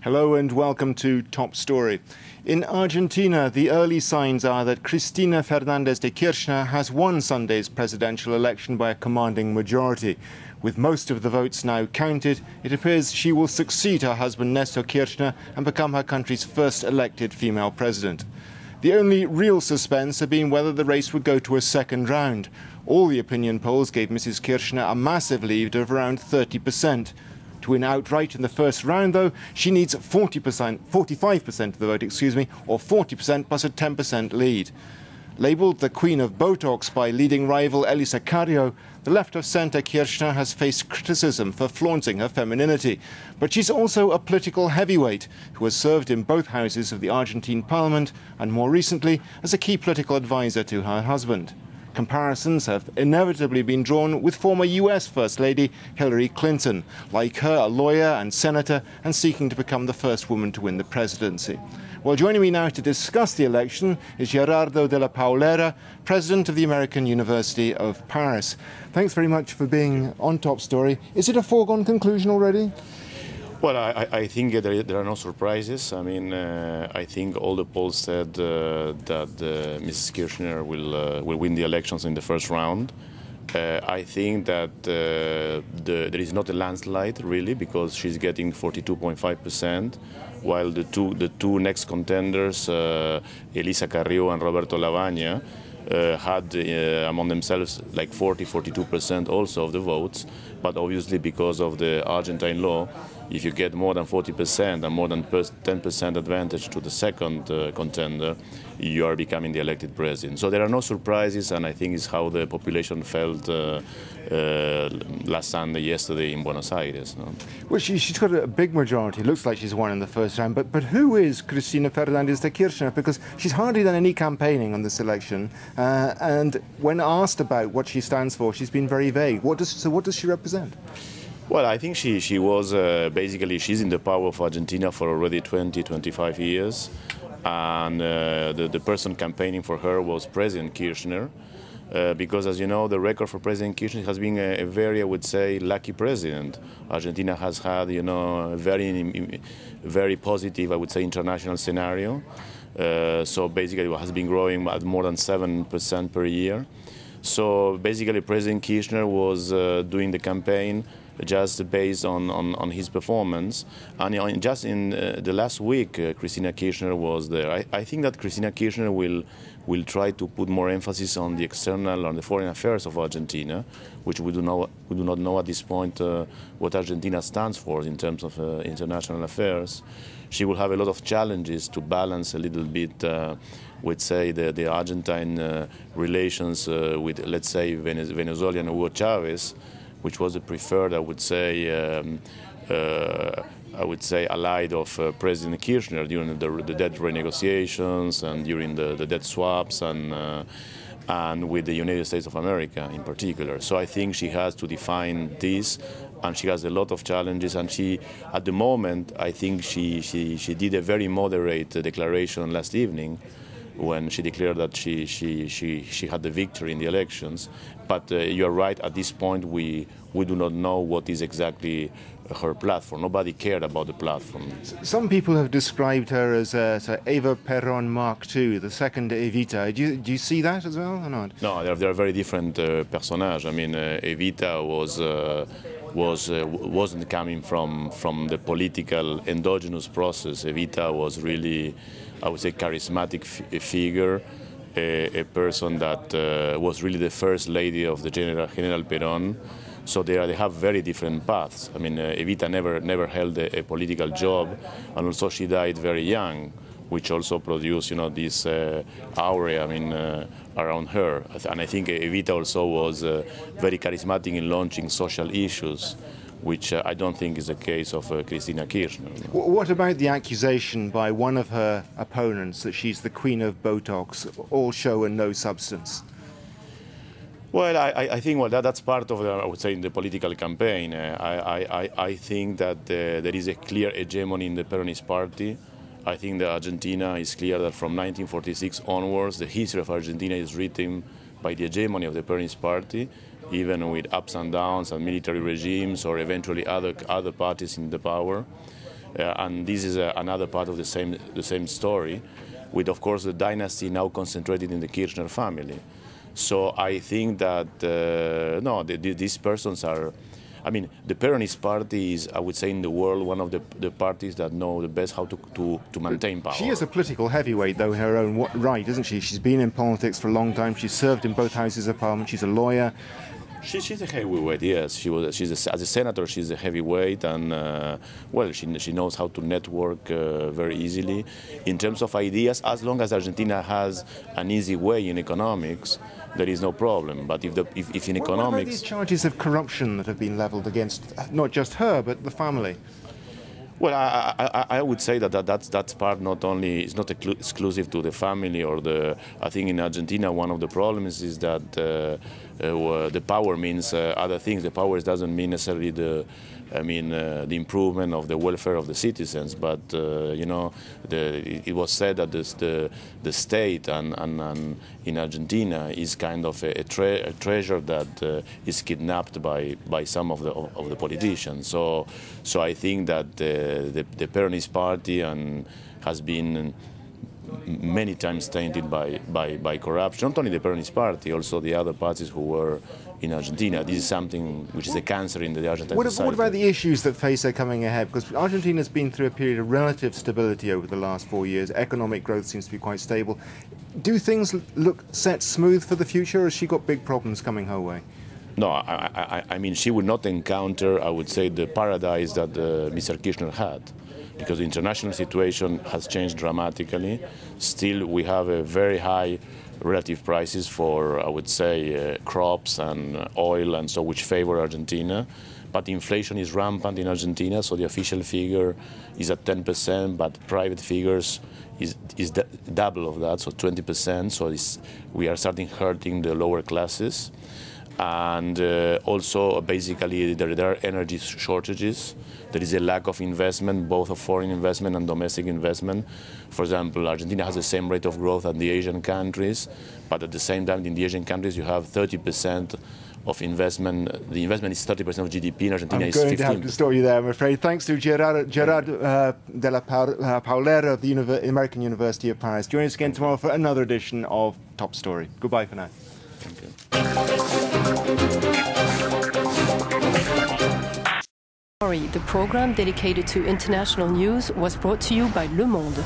Hello and welcome to Top Story. In Argentina, the early signs are that Cristina Fernández de Kirchner has won Sunday's presidential election by a commanding majority. With most of the votes now counted, it appears she will succeed her husband Néstor Kirchner and become her country's first elected female president. The only real suspense had been whether the race would go to a second round. All the opinion polls gave Mrs. Kirchner a massive lead of around 30%. To win outright in the first round, though, she needs 45% of the vote, or 40% plus a 10% lead. Labelled the Queen of Botox by leading rival Elisa Carrió, the left-of-centre Kirchner has faced criticism for flaunting her femininity. But she's also a political heavyweight who has served in both houses of the Argentine parliament and more recently as a key political advisor to her husband. Comparisons have inevitably been drawn with former US First Lady Hillary Clinton, like her a lawyer and senator and seeking to become the first woman to win the presidency. Well, joining me now to discuss the election is Gerardo de la Paulera, president of the American University of Paris. Thanks very much for being on Top Story. Is it a foregone conclusion already? Well, I think there are no surprises. I mean, I think all the polls said that Mrs. Kirchner will win the elections in the first round. I think that there is not a landslide, really, because she's getting 42.5%, while the two next contenders, Elisa Carrió and Roberto Lavagna, had among themselves like 42% also of the votes. But obviously, because of the Argentine law, if you get more than 40% and more than 10% advantage to the second contender, you are becoming the elected president. So there are no surprises, and I think it's how the population felt last Sunday, yesterday in Buenos Aires. No? Well, she's got a big majority. It looks like she's won in the first round. But who is Cristina Fernández de Kirchner? Because she's hardly done any campaigning on this election. And when asked about what she stands for, she's been very vague. What does she represent? Well, I think she was basically, she's in the power of Argentina for already 25 years. And the person campaigning for her was President Kirchner. Because, as you know, the record for President Kirchner has been a very, I would say, lucky president. Argentina has had, a very positive, I would say, international scenario. So basically it has been growing at more than 7% per year. So basically President Kirchner was doing the campaign just based on his performance. And just in the last week, Cristina Kirchner was there. I think that Cristina Kirchner will try to put more emphasis on the external, on the foreign affairs of Argentina, which we do not know at this point what Argentina stands for in terms of international affairs. She will have a lot of challenges to balance a little bit with, say, the Argentine relations with, let's say, Venezuelan Hugo Chavez, which was the preferred, I would say, allied of President Kirchner during the debt renegotiations and during the debt swaps and with the United States of America in particular. So I think she has to define this, and she has a lot of challenges. And she, at the moment, I think she did a very moderate declaration last evening, when she declared that she had the victory in the elections. But you're right, at this point we do not know what is exactly her platform. Nobody cared about the platform. Some people have described her as Eva Perón Mark II, the second Evita. Do you see that as well or not? No, they're very different personages. I mean, Evita wasn't coming from the political endogenous process. Evita was really, I would say, charismatic figure, a person that was really the first lady of the General Perón. So they have very different paths. I mean, Evita never held a political job, and also she died very young, which also produced, this aura, around her. And I think Evita also was very charismatic in launching social issues, which I don't think is the case of Cristina Kirchner. What about the accusation by one of her opponents that she's the Queen of Botox, all show and no substance? Well, I think that's part of I would say, in the political campaign. I think that there is a clear hegemony in the Peronist party. I think that Argentina is clear that from 1946 onwards, the history of Argentina is written by the hegemony of the Peronist party, even with ups and downs and military regimes or eventually other parties in the power. And this is another part of the same story, with, of course, the dynasty now concentrated in the Kirchner family. So I think that, these persons are, I mean, the Peronist party is, I would say, in the world, one of the parties that know the best how to maintain power. She is a political heavyweight, though, her own right, isn't she? She's been in politics for a long time. She's served in both houses of parliament. She's a lawyer. She's a heavyweight, yes. As a senator, she's a heavyweight, and well, she knows how to network very easily. In terms of ideas, as long as Argentina has an easy way in economics, there is no problem. But if in economics, what about these charges of corruption that have been levelled against not just her but the family? Well, I would say that's part not only, it's not exclusive to the family or the. I think in Argentina one of the problems is that the power means other things. The power doesn't mean necessarily the improvement of the welfare of the citizens, but it was said that the state and in Argentina is kind of a treasure that is kidnapped by some of the politicians. So I think that the Peronist party has been many times tainted by corruption. Not only the Peronist party, also the other parties who were in Argentina. This is something which is a cancer in the Argentine society. What about the issues that face her coming ahead? Because Argentina's been through a period of relative stability over the last 4 years. Economic growth seems to be quite stable. Do things look set smooth for the future, or has she got big problems coming her way? No, I mean, she would not encounter, I would say, the paradise that Mr. Kirchner had, because the international situation has changed dramatically. Still, we have a very high relative prices for, I would say, crops and oil, and so which favor Argentina. But inflation is rampant in Argentina, so the official figure is at 10%, but private figures is double of that, so 20%. So we are starting hurting the lower classes. And also, basically, there are energy shortages. There is a lack of investment, both of foreign investment and domestic investment. For example, Argentina has the same rate of growth as the Asian countries, but at the same time, in the Asian countries, you have 30% of investment. The investment is 30% of GDP. In Argentina, is 15%. I'm going to have to stop you there, I'm afraid. Thanks to Gerard de la Paulera of the American University of Paris. Join us again tomorrow for another edition of Top Story. Goodbye for now. Thank you. The program dedicated to international news was brought to you by Le Monde.